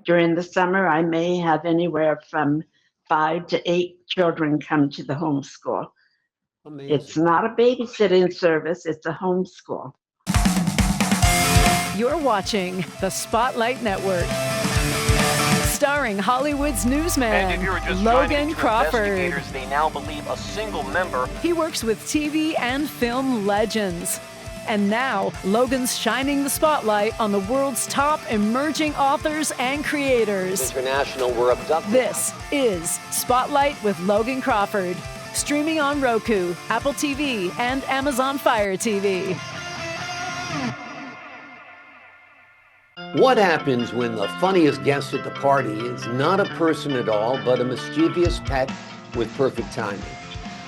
During the summer, I may have anywhere from 5 to 8 children come to the homeschool. It's Amazing. not a babysitting service, it's a homeschool. You're watching the Spotlight Network. Starring Hollywood's newsman, And if you're just Logan joining to Crawford. investigators, they now believe a single member. He works with TV and film legends. And now, Logan's shining the spotlight on the world's top emerging authors and creators. International were abducted. This is Spotlight with Logan Crawford. Streaming on Roku, Apple TV, and Amazon Fire TV. What happens when the funniest guest at the party is not a person at all, but a mischievous pet with perfect timing?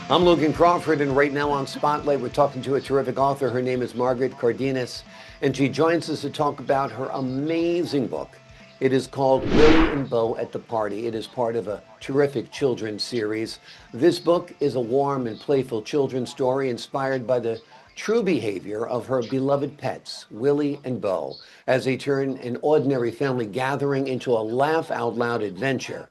I'm Logan Crawford, and right now on Spotlight, we're talking to a terrific author. Her name is Margaret Cardenas, and she joins us to talk about her amazing book. It is called Willie and Bo at the Party. It is part of a terrific children's series. This book is a warm and playful children's story inspired by the true behavior of her beloved pets, Willie and Bo, as they turn an ordinary family gathering into a laugh-out-loud adventure.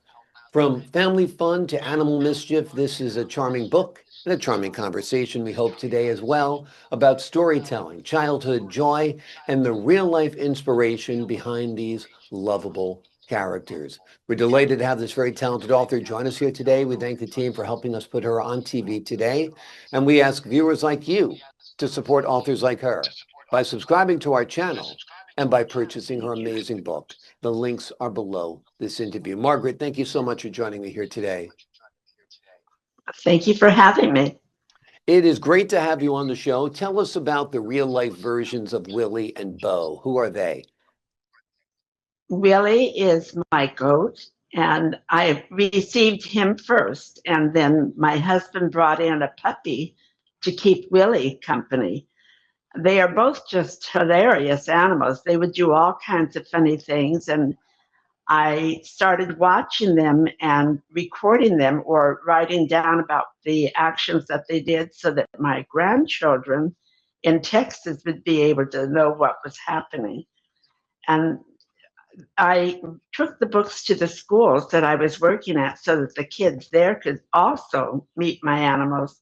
From family fun to animal mischief, this is a charming book and a charming conversation, we hope, today as well, about storytelling, childhood joy, and the real-life inspiration behind these lovable characters. We're delighted to have this very talented author join us here today. We thank the team for helping us put her on TV today, and we ask viewers like you to support authors like her by subscribing to our channel and by purchasing her amazing book. The links are below this interview. Margaret, thank you so much for joining me here today. Thank you for having me. It is great to have you on the show. Tell us about the real-life versions of Willie and Bo. Who are they? Willie is my goat, and I received him first, and then my husband brought in a puppy to keep Willie company. They are both just hilarious animals. They would do all kinds of funny things, and I started watching them and recording them or writing down about the actions that they did so that my grandchildren in Texas would be able to know what was happening. And I took the books to the schools that I was working at so that the kids there could also meet my animals,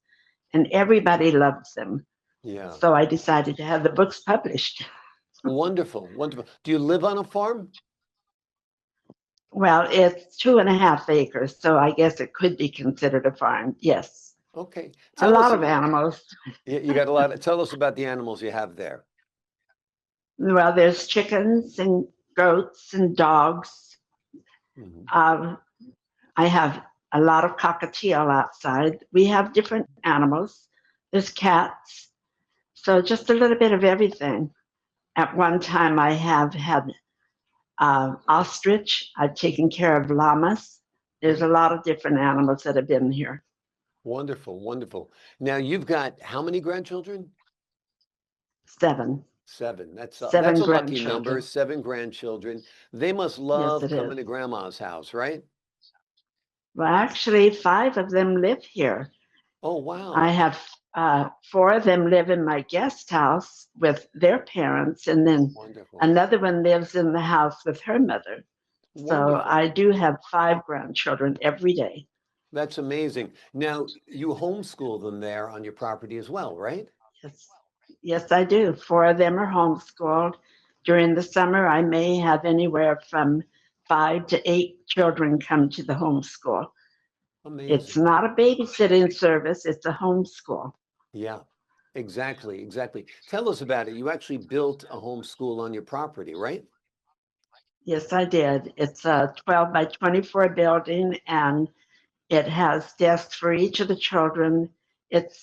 and everybody loves them. Yeah. So I decided to have the books published. Wonderful, wonderful. Do you live on a farm? Well, it's 2.5 acres, so I guess it could be considered a farm. Yes. Okay. A lot of animals. You got a lot. Tell us about the animals you have there. Well, there's chickens and goats and dogs. I have a lot of cockatiel outside. We have different animals. There's cats. So just a little bit of everything. At one time, I have had ostrich. I've taken care of llamas. There's a lot of different animals that have been here. Wonderful, wonderful. Now, you've got how many grandchildren? 7. 7. That's a 7 lucky number. grandchildren. 7 grandchildren. They must love Yes, it coming is. to Grandma's house, right? Well, actually, 5 of them live here. Oh, wow. I have 4 of them live in my guest house with their parents, and then Wonderful. another one lives in the house with her mother. So Wonderful. I do have 5 grandchildren every day. That's amazing. Now, you homeschool them there on your property as well, right? Yes, yes, I do. 4 of them are homeschooled. During the summer, I may have anywhere from 5 to 8 children come to the homeschool. Amazing. It's not a babysitting service, it's a homeschool. Yeah, exactly, exactly. Tell us about it. You actually built a homeschool on your property, right? Yes, I did. It's a 12 by 24 building, and it has desks for each of the children. It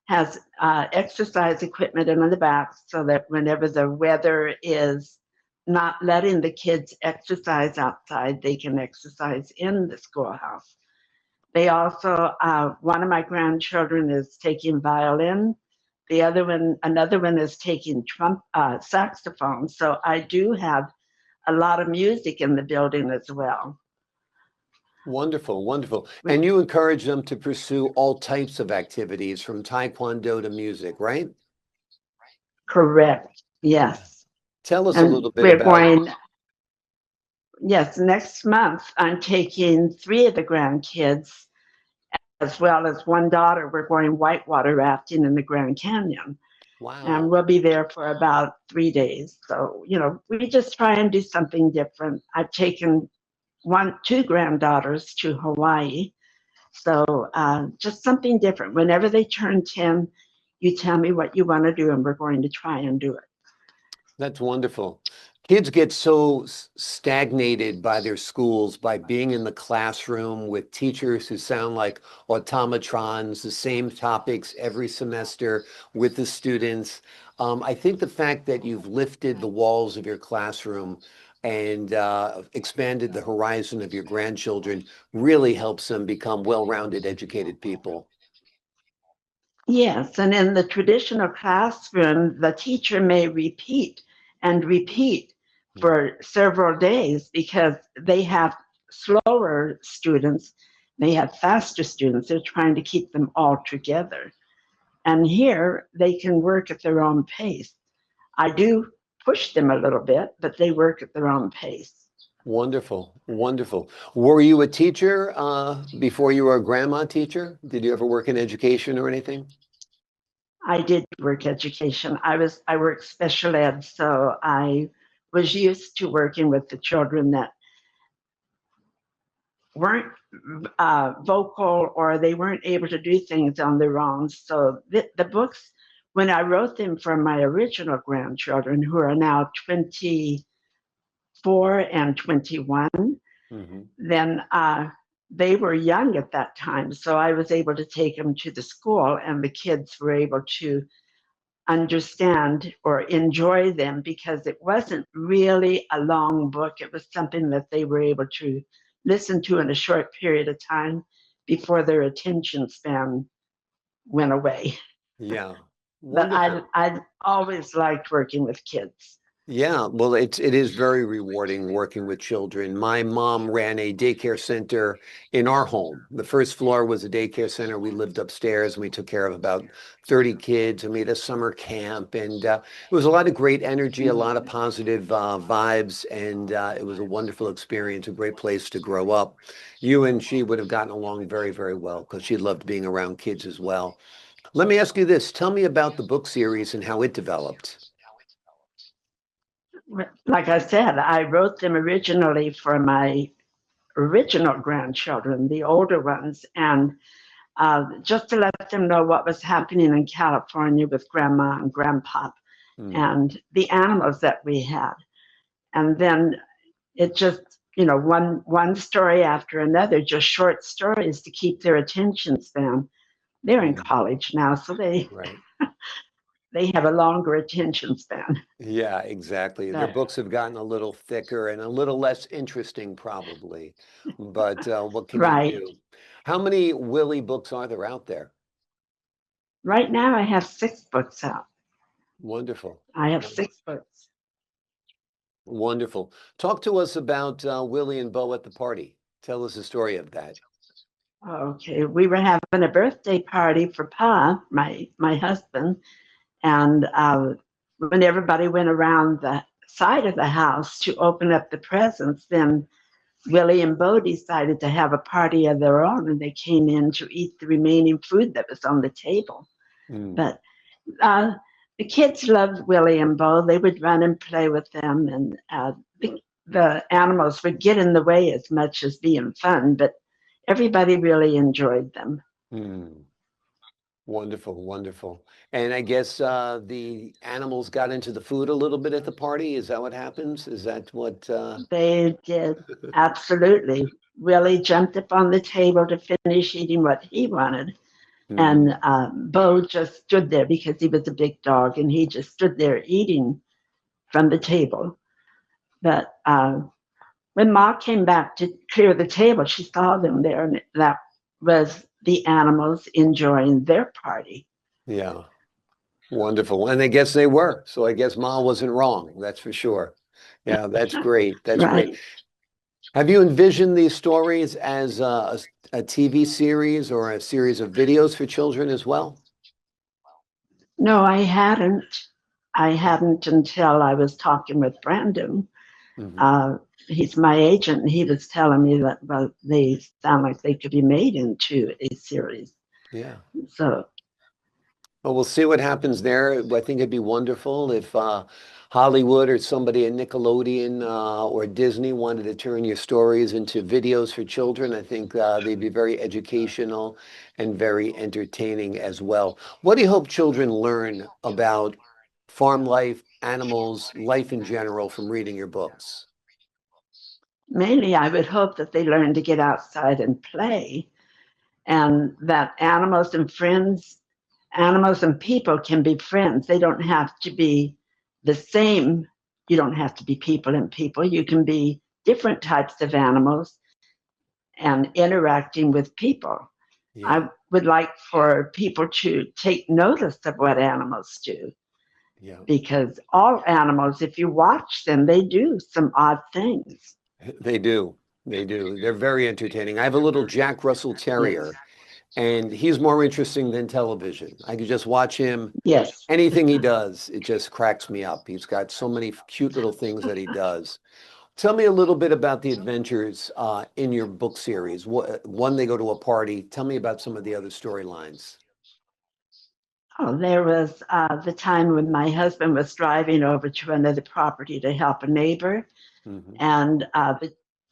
has exercise equipment in the back so that whenever the weather is not letting the kids exercise outside, they can exercise in the schoolhouse. They also, one of my grandchildren is taking violin. The other one, another one is taking saxophone. So I do have a lot of music in the building as well. Wonderful, wonderful. And you encourage them to pursue all types of activities from taekwondo to music, right? Correct. Yes. Tell us a And little bit we're about going, Yes, next month I'm taking 3 of the grandkids as well as one daughter. We're going whitewater rafting in the Grand Canyon. And Wow. we'll be there for about 3 days. So, we just try and do something different. I've taken 2 granddaughters to Hawaii. So just something different. Whenever they turn 10, you tell me what you want to do, and we're going to try and do it. That's wonderful. Kids get so stagnated by their schools, by being in the classroom with teachers who sound like automatrons, the same topics every semester with the students. I think the fact that you've lifted the walls of your classroom and expanded the horizon of your grandchildren really helps them become well-rounded, educated people. Yes, and in the traditional classroom, the teacher may repeat and repeat for several days because they have slower students, they have faster students. They're trying to keep them all together. And here they can work at their own pace. I do push them a little bit, but they work at their own pace. Wonderful, wonderful. Were you a teacher before you were a grandma teacher? Did you ever work in education or anything? I did work education. I worked special ed, so I was used to working with the children that weren't vocal or they weren't able to do things on their own. So the books, when I wrote them for my original grandchildren, who are now 24 and 21, Hmm. then they were young at that time. So I was able to take them to the school, and the kids were able to understand or enjoy them because it wasn't really a long book. It was something that they were able to listen to in a short period of time before their attention span went away. Yeah, But wonderful. I always liked working with kids. Yeah, well, it is very rewarding working with children. My mom ran a daycare center in our home. The first floor was a daycare center. We lived upstairs and we took care of about 30 kids, and we had a summer camp. And it was a lot of great energy, a lot of positive vibes, and it was a wonderful experience, a great place to grow up. You and she would have gotten along very, very well because she loved being around kids as well. Let me ask you this. Tell me about the book series and how it developed. Like I said, I wrote them originally for my original grandchildren, the older ones, and just to let them know what was happening in California with grandma and grandpa Mm, and the animals that we had. And then it just, one story after another, just short stories to keep their attention span. They're in mm, college now, so they right. they have a longer attention span. Yeah, exactly. Their But books have gotten a little thicker and a little less interesting, probably. But what can you right. do? How many Willie books are there out there? Right now I have 6 books out. Wonderful. I have Wonderful. 6 books. Wonderful. Talk to us about Willie and Bo at the party. Tell us the story of that. Okay. We were having a birthday party for Pa, my husband, and when everybody went around the side of the house to open up the presents, then Willie and Bo decided to have a party of their own, and they came in to eat the remaining food that was on the table. Mm, But uh, the kids loved Willie and Bo. They would run and play with them, and the animals would get in the way as much as being fun, but everybody really enjoyed them. mm. Wonderful, wonderful. And I guess the animals got into the food a little bit at the party. Is that what happens? Is that what? They did, absolutely. Willie jumped up on the table to finish eating what he wanted. Mhm. And Bo just stood there because he was a big dog, and he just stood there eating from the table. But when Ma came back to clear the table, she saw them there, and that was the animals enjoying their party. Yeah. Wonderful. And I guess they were. So I guess Ma wasn't wrong. That's for sure. Yeah, that's great. That's great. Right. Have you envisioned these stories as a TV series or a series of videos for children as well? No, I hadn't. I hadn't until I was talking with Brandon. Hmm. Uh, he's my agent, and he was telling me that, well, they sound like they could be made into a series. Yeah. So Well, we'll see what happens there. I think it'd be wonderful if Hollywood or somebody at Nickelodeon or Disney wanted to turn your stories into videos for children. I think they'd be very educational and very entertaining as well. What do you hope children learn about farm life, animals, life in general from reading your books? mainly, I would hope that they learn to get outside and play, and that animals and people can be friends. They don't have to be the same. You don't have to be people and people. You can be different types of animals and interacting with people. Yeah. I would like for people to take notice of what animals do, Yeah. because all animals, if you watch them, they do some odd things. They do. They do. They're very entertaining. I have a little Jack Russell Terrier, and he's more interesting than television. I could just watch him. Yes. Anything he does, it just cracks me up. He's got so many cute little things that he does. Tell me a little bit about the adventures in your book series. One, they go to a party. Tell me about some of the other storylines. Oh, there was the time when my husband was driving over to another property to help a neighbor, Hmm. and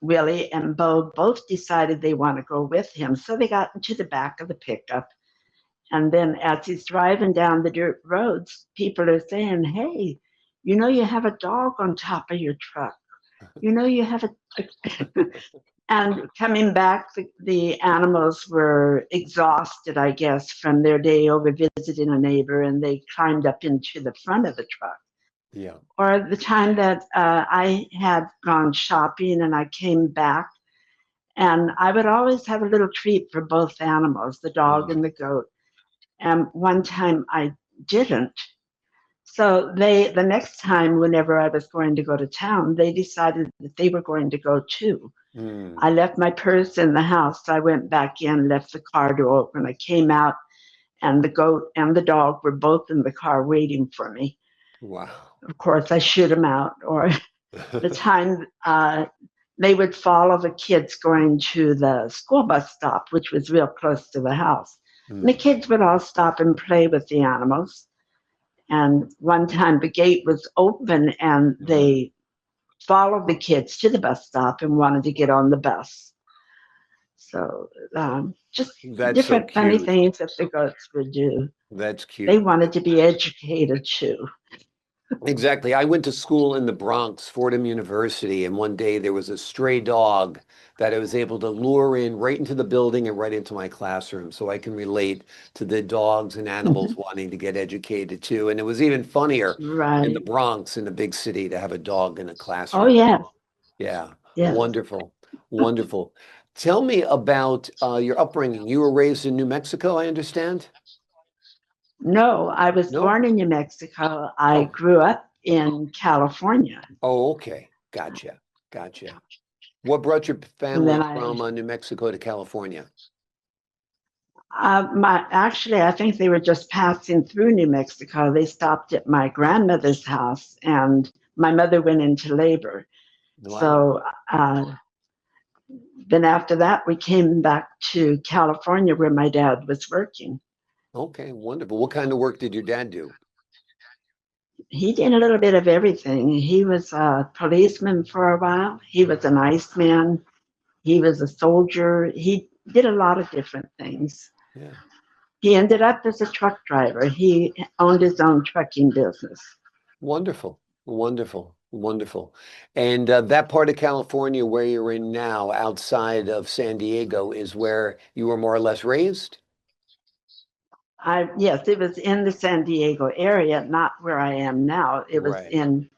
Willie and Bo both decided they want to go with him. So they got into the back of the pickup. And then as he's driving down the dirt roads, people are saying, hey, you know, you have a dog on top of your truck. You know, you have a. And coming back, the animals were exhausted, I guess, from their day over visiting a neighbor, and they climbed up into the front of the truck. Yeah. Or the time that I had gone shopping and I came back, and I would always have a little treat for both animals, the dog and the goat. And one time I didn't. So the next time, whenever I was going to go to town, they decided that they were going to go too. Mm. I left my purse in the house. I went back in, left the car door open. I came out, and the goat and the dog were both in the car waiting for me. Wow. Of course, I shoot them out. Or the time they would follow the kids going to the school bus stop, which was real close to the house. And the kids would all stop and play with the animals. And one time the gate was open and they followed the kids to the bus stop and wanted to get on the bus. So just That's so different funny cute. things that the goats would do. That's cute. They wanted to be educated too. Exactly. I went to school in the Bronx, Fordham University, and one day there was a stray dog that I was able to lure in right into the building and right into my classroom. So I can relate to the dogs and animals wanting to get educated too. And it was even funnier in the Right. Bronx, in a big city, to have a dog in a Oh, classroom. yeah. Yeah, Yes. wonderful, wonderful. Tell me about your upbringing. You were raised in New Mexico, I understand? No, I was No? born in New Mexico. I Oh, grew up in California. oh, okay. Gotcha, gotcha. What brought your And then family I, from New Mexico to California? actually, I think they were just passing through New Mexico. They stopped at my grandmother's house, and my mother went into labor. Wow. So then after that, we came back to California where my dad was working. Okay, wonderful. What kind of work did your dad do? He did a little bit of everything. He was a policeman for a while. He was an iceman. He was a soldier. He did a lot of different things. Yeah. He ended up as a truck driver. He owned his own trucking business. Wonderful, wonderful, wonderful. And that part of California where you're in now, outside of San Diego, is where you were more or less raised? Yes, it was in the San Diego area, not where I am now. It was Right. in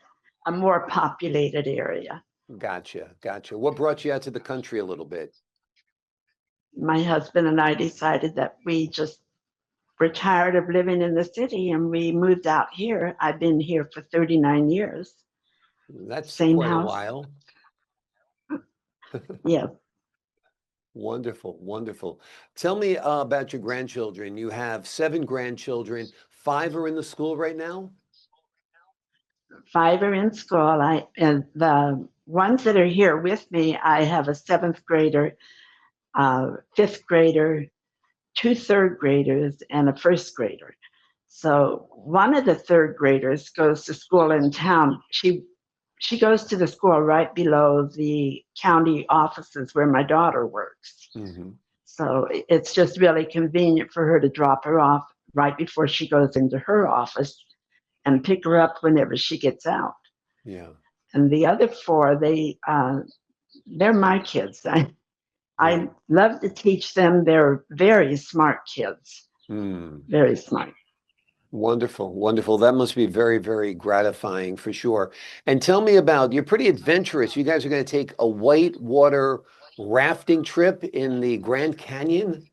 a more populated area. Gotcha, gotcha. What brought you out to the country a little bit? My husband and I decided that we just were tired of living in the city and we moved out here. I've been here for 39 years. That's Same quite a house. while. Yeah. Wonderful, wonderful. Tell me about your grandchildren. You have 7 grandchildren. 5 are in the school right now? 5 are in school. And the ones that are here with me, I have a seventh grader, fifth grader, two third graders, and a first grader. So one of the third graders goes to school in town. She goes to the school right below the county offices where my daughter works. Mm-hmm. So it's just really convenient for her to drop her off right before she goes into her office and pick her up whenever she gets out. Yeah. And the other four, they're my kids. I love to teach them. They're very smart kids. Very smart. Wonderful, wonderful. That must be very, very gratifying for sure. And tell me about, you're pretty adventurous. You guys are going to take a whitewater rafting trip in the Grand Canyon.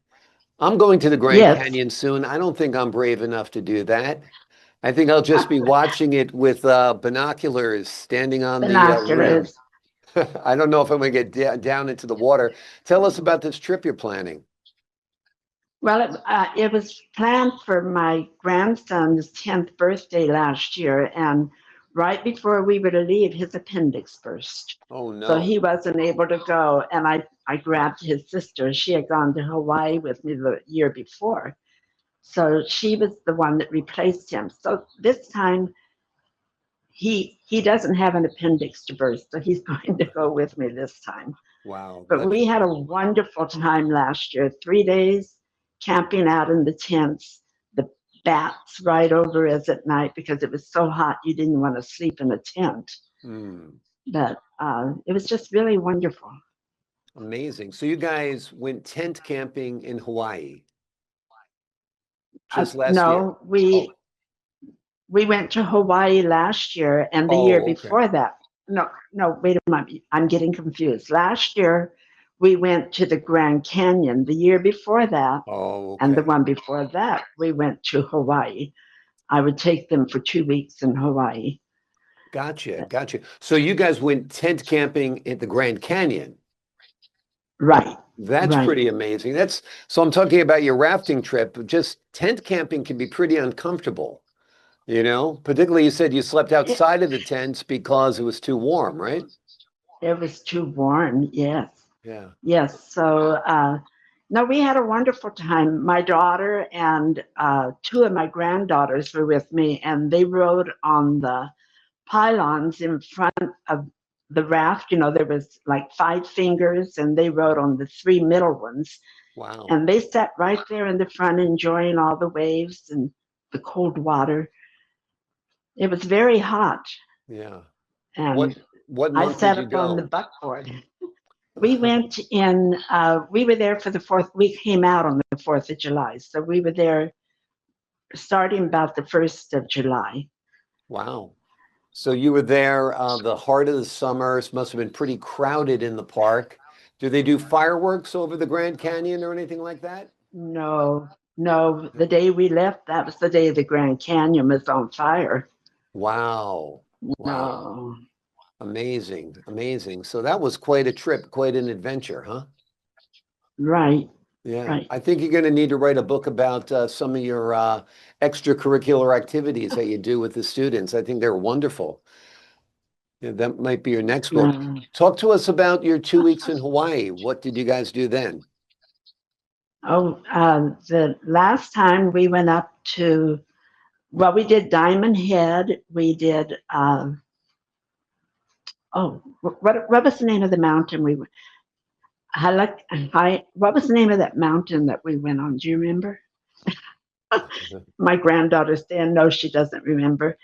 I'm going to the Grand Yes. Canyon soon. I don't think I'm brave enough to do that. I think I'll just be watching it with binoculars, standing on the rim. Binoculars. I don't know if I'm going to get down into the water. Tell us about this trip you're planning. Well, it was planned for my grandson's 10th birthday last year, and right before we were to leave, his appendix burst. Oh, no. So he wasn't able to go, and I grabbed his sister. She had gone to Hawaii with me the year before. So she was the one that replaced him. So this time, he doesn't have an appendix to burst, so he's going to go with me this time. Wow. But we had a wonderful time last year, 3 days camping out in the tents, the bats right over us at night because it was so hot you didn't want to sleep in a tent. But it was just really wonderful. Amazing. So you guys went tent camping in Hawaii just last year? No, we went to Hawaii last year, and the year before that. No, wait a minute. I'm getting confused. Last year, we went to the Grand Canyon. The year before that, and the one before that, we went to Hawaii. I would take them for 2 weeks in Hawaii. Gotcha. So you guys went tent camping at the Grand Canyon. Right. That's pretty amazing. So I'm talking about your rafting trip. Just tent camping can be pretty uncomfortable, particularly you said you slept outside of the tents because it was too warm, right? It was too warm. Yes. Yeah. Yes. So, no, we had a wonderful time. My daughter and two of my granddaughters were with me, and they rode on the pylons in front of the raft. There was like 5 fingers, and they rode on the 3 middle ones. Wow. And they sat right there in the front enjoying all the waves and the cold water. It was very hot. Yeah. And what I month sat did you up go? on the buckboard. We went in, we were there for the 4th, we came out on the 4th of July. So we were there starting about the 1st of July. Wow. So you were there, the heart of the summer. It must have been pretty crowded in the park. Do they do fireworks over the Grand Canyon or anything like that? No. The day we left, that was the day the Grand Canyon was on fire. Wow. No. Amazing. So that was quite a trip, quite an adventure, huh? Right. Yeah. Right. I think you're going to need to write a book about some of your extracurricular activities that you do with the students. I think they're wonderful. Yeah, that might be your next book. Talk to us about your 2 weeks in Hawaii. What did you guys do then? The last time we went up to, we did Diamond Head. We did, what was the name of the mountain we went? What was the name of that mountain that we went on? Do you remember? My granddaughter's saying no, she doesn't remember.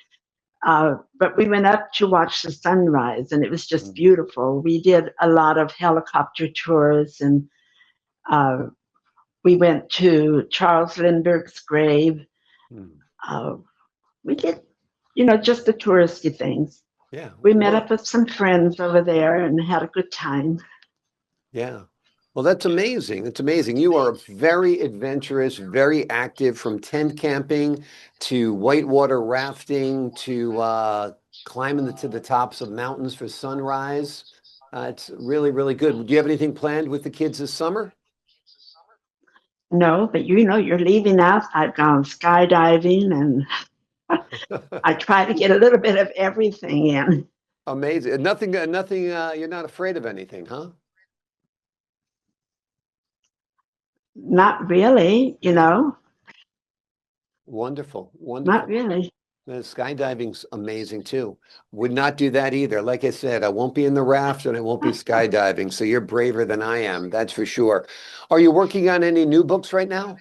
But we went up to watch the sunrise, and it was just beautiful. We did a lot of helicopter tours, and we went to Charles Lindbergh's grave. We did, just the touristy things. Yeah. We met up with some friends over there and had a good time. Yeah. Well, that's amazing. That's amazing. You are very adventurous, very active, from tent camping to whitewater rafting to climbing to the tops of mountains for sunrise. It's really, really good. Do you have anything planned with the kids this summer? No, but you're leaving out. I've gone skydiving, and I try to get a little bit of everything in. Amazing. Nothing. You're not afraid of anything, huh? Not really, Wonderful. not Wonderful. really. The skydiving's amazing too. Would not do that either. Like I said, I won't be in the raft and I won't be skydiving. So you're braver than I am, that's for sure. Are you working on any new books right now?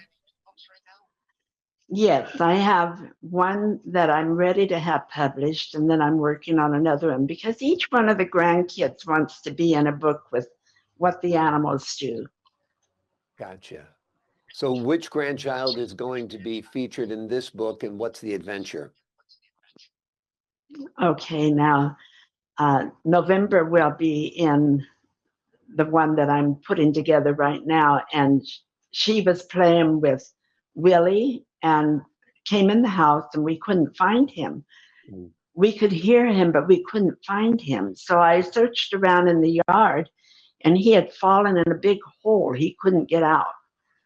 Yes, I have one that I'm ready to have published, and then I'm working on another one because each one of the grandkids wants to be in a book with what the animals do. Gotcha. So which grandchild is going to be featured in this book and what's the adventure? Okay, now November will be in the one that I'm putting together right now, and she was playing with Willie and came in the house, and we couldn't find him. Mm. We could hear him, but we couldn't find him. So I searched around in the yard, and he had fallen in a big hole. He couldn't get out.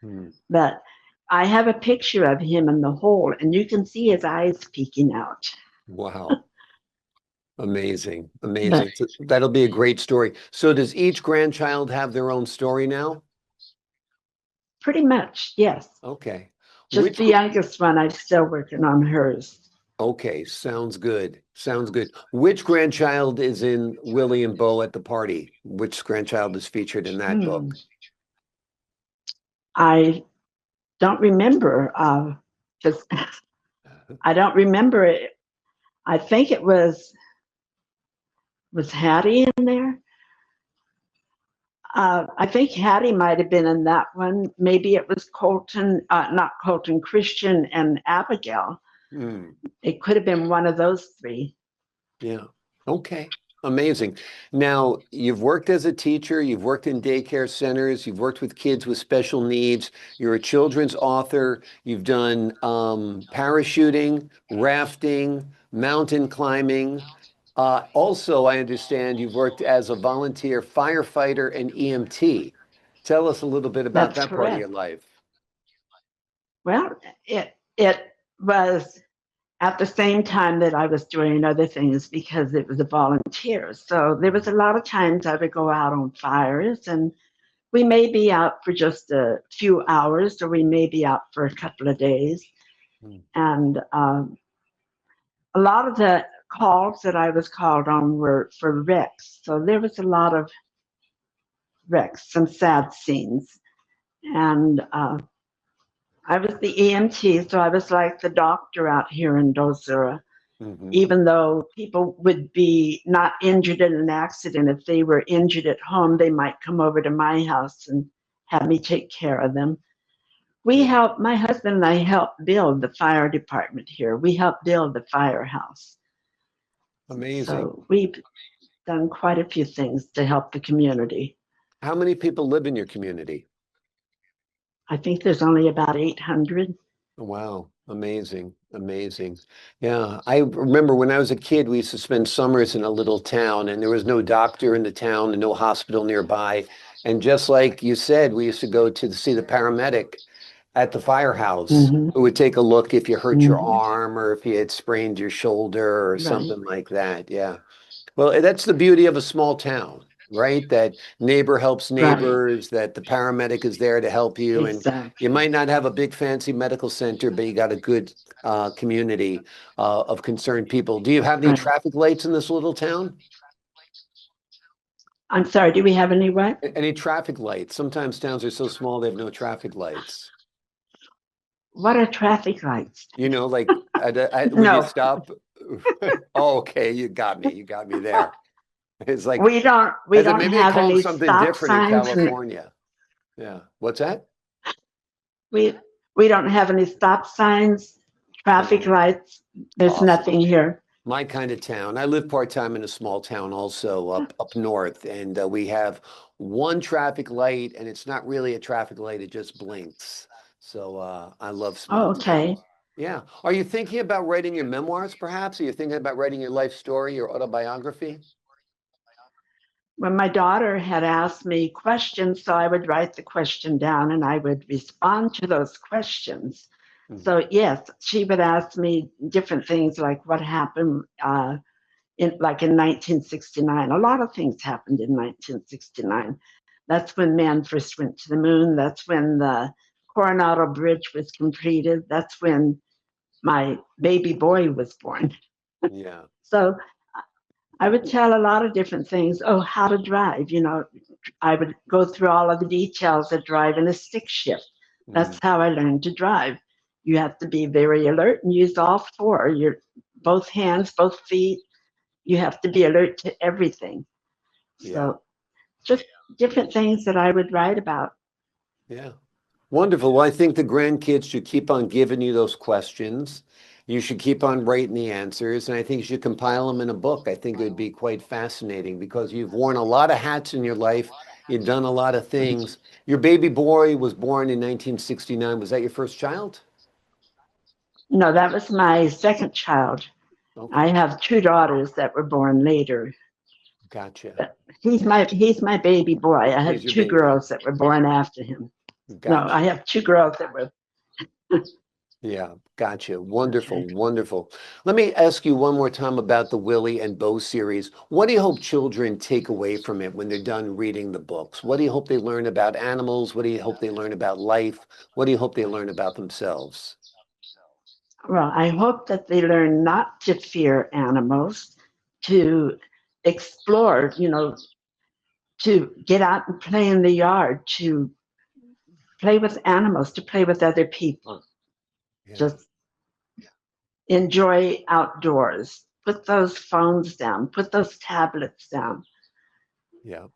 Mm. But I have a picture of him in the hole, and you can see his eyes peeking out. Wow. Amazing. Amazing. So that'll be a great story. So does each grandchild have their own story now? Pretty much, yes. Okay. Just the youngest one, I'm still working on hers. Okay, sounds good. Sounds good. Which grandchild is in Willie and Bo at the party? Which grandchild is featured in that book? I don't remember, because I don't remember it. I think it was Hattie in there? I think Hattie might have been in that one. Maybe it was Colton, not Colton, Christian and Abigail. Mm. It could have been one of those three. Yeah. Okay. Amazing. Now, you've worked as a teacher, you've worked in daycare centers, you've worked with kids with special needs, you're a children's author, you've done parachuting, rafting, mountain climbing. Also, I understand you've worked as a volunteer firefighter and EMT. Tell us a little bit about That's that part of correct. your life. Well, it was at the same time that I was doing other things because it was a volunteer. So there was a lot of times I would go out on fires, and we may be out for just a few hours, or we may be out for a couple of days. Mm. And a lot of the calls that I was called on were for wrecks. So there was a lot of wrecks, some sad scenes. And I was the EMT, so I was like the doctor out here in Dozura. Mm-hmm. Even though people would be not injured in an accident, if they were injured at home, they might come over to my house and have me take care of them. My husband and I helped build the fire department here. We helped build the firehouse. Amazing. So we've done quite a few things to help the community. How many people live in your community? I think there's only about 800. Wow, amazing, amazing. Yeah, I remember when I was a kid, we used to spend summers in a little town, and there was no doctor in the town and no hospital nearby. And just like you said, we used to go to see the paramedic at the firehouse, Mm-hmm. who would take a look if you hurt your Mm-hmm. arm or if you had sprained your shoulder or Right. something like that. Yeah. Well, that's the beauty of a small town, right? That neighbor helps neighbors, that the paramedic is there to help you. Exactly. And you might not have a big fancy medical center, but you got a good community of concerned people. Do you have any Right. traffic lights in this little town? I'm sorry, do we have any what? Any traffic lights? Sometimes towns are so small, they have no traffic lights. What are traffic lights? You know, like when No. you stop. Oh, okay, you got me. You got me there. It's like We don't maybe they have call them any something stop different in signs. California. Yeah. What's that? We don't have any stop signs, traffic lights. There's Awesome. nothing here. My kind of town. I live part-time in a small town also up north, and we have one traffic light, and it's not really a traffic light, it just blinks. So I love small Okay. towns. Yeah. Are you thinking about writing your memoirs, perhaps? Are you thinking about writing your life story, your autobiography? When my daughter had asked me questions, so I would write the question down and I would respond to those questions. Mhm. So yes, she would ask me different things like what happened like in 1969. A lot of things happened in 1969. That's when man first went to the moon. That's when the Coronado Bridge was completed. That's when my baby boy was born. Yeah. So I would tell a lot of different things. Oh, how to drive. I would go through all of the details of driving a stick shift. That's how I learned to drive. You have to be very alert and use all four, both hands, both feet. You have to be alert to everything. Yeah. So just different things that I would write about. Yeah. Wonderful. Well, I think the grandkids should keep on giving you those questions. You should keep on writing the answers, and I think you should compile them in a book. I think it would be quite fascinating because you've worn a lot of hats in your life. You've done a lot of things. Your baby boy was born in 1969. Was that your first child? No, that was my second child. Okay. I have two daughters that were born later. Gotcha. But he's my baby boy. I have He's your two baby. girls that were born after him. Gotcha. No, I have two girls that were. Yeah, gotcha. Wonderful, wonderful. Let me ask you one more time about the Willie and Bo series. What do you hope children take away from it when they're done reading the books? What do you hope they learn about animals? What do you hope they learn about life? What do you hope they learn about themselves? Well, I hope that they learn not to fear animals, to explore, to get out and play in the yard, to play with animals, to play with other people. Yeah. Just enjoy outdoors. Put those phones down, put those tablets down. Yeah,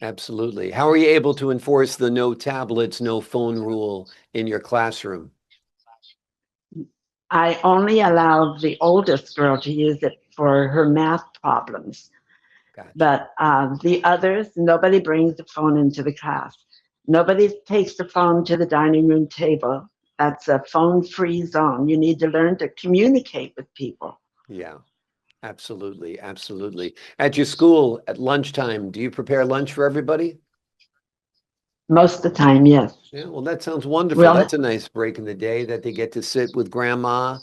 absolutely. How are you able to enforce the no tablets, no phone rule in your classroom? I only allow the oldest girl to use it for her math problems. Gotcha. But the others, nobody brings the phone into the class. Nobody takes the phone to the dining room table. That's a phone-free zone. You need to learn to communicate with people. Yeah, absolutely, absolutely. At your school, at lunchtime, do you prepare lunch for everybody? Most of the time, yes. Yeah, well, that sounds wonderful. Well, That's a nice break in the day that they get to sit with grandma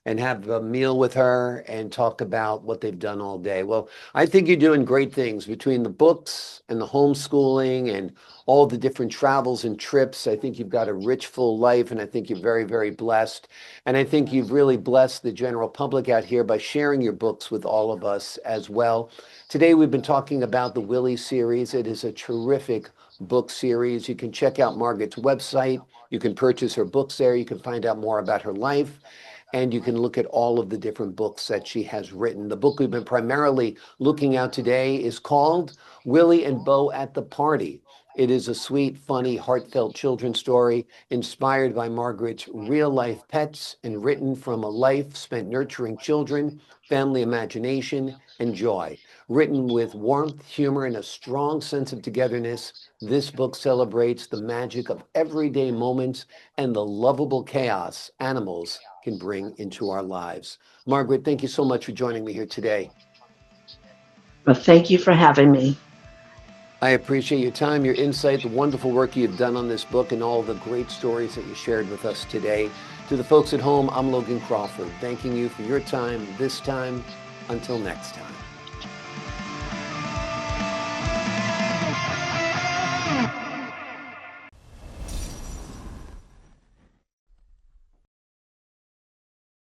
and have a meal with her and talk about what they've done all day. Well, I think you're doing great things between the books and the homeschooling and all the different travels and trips. I think you've got a rich, full life, and I think you're very, very blessed. And I think you've really blessed the general public out here by sharing your books with all of us as well. Today, we've been talking about the Willie series. It is a terrific book series. You can check out Margaret's website. You can purchase her books there. You can find out more about her life. And you can look at all of the different books that she has written. The book we've been primarily looking at today is called Willie and Bo at the Party. It is a sweet, funny, heartfelt children's story inspired by Margaret's real-life pets and written from a life spent nurturing children, family imagination, and joy. Written with warmth, humor, and a strong sense of togetherness, this book celebrates the magic of everyday moments and the lovable chaos animals can bring into our lives. Margaret, thank you so much for joining me here today. Well, thank you for having me. I appreciate your time, your insight, the wonderful work you've done on this book, and all the great stories that you shared with us today. To the folks at home, I'm Logan Crawford, thanking you for your time this time. Until next time.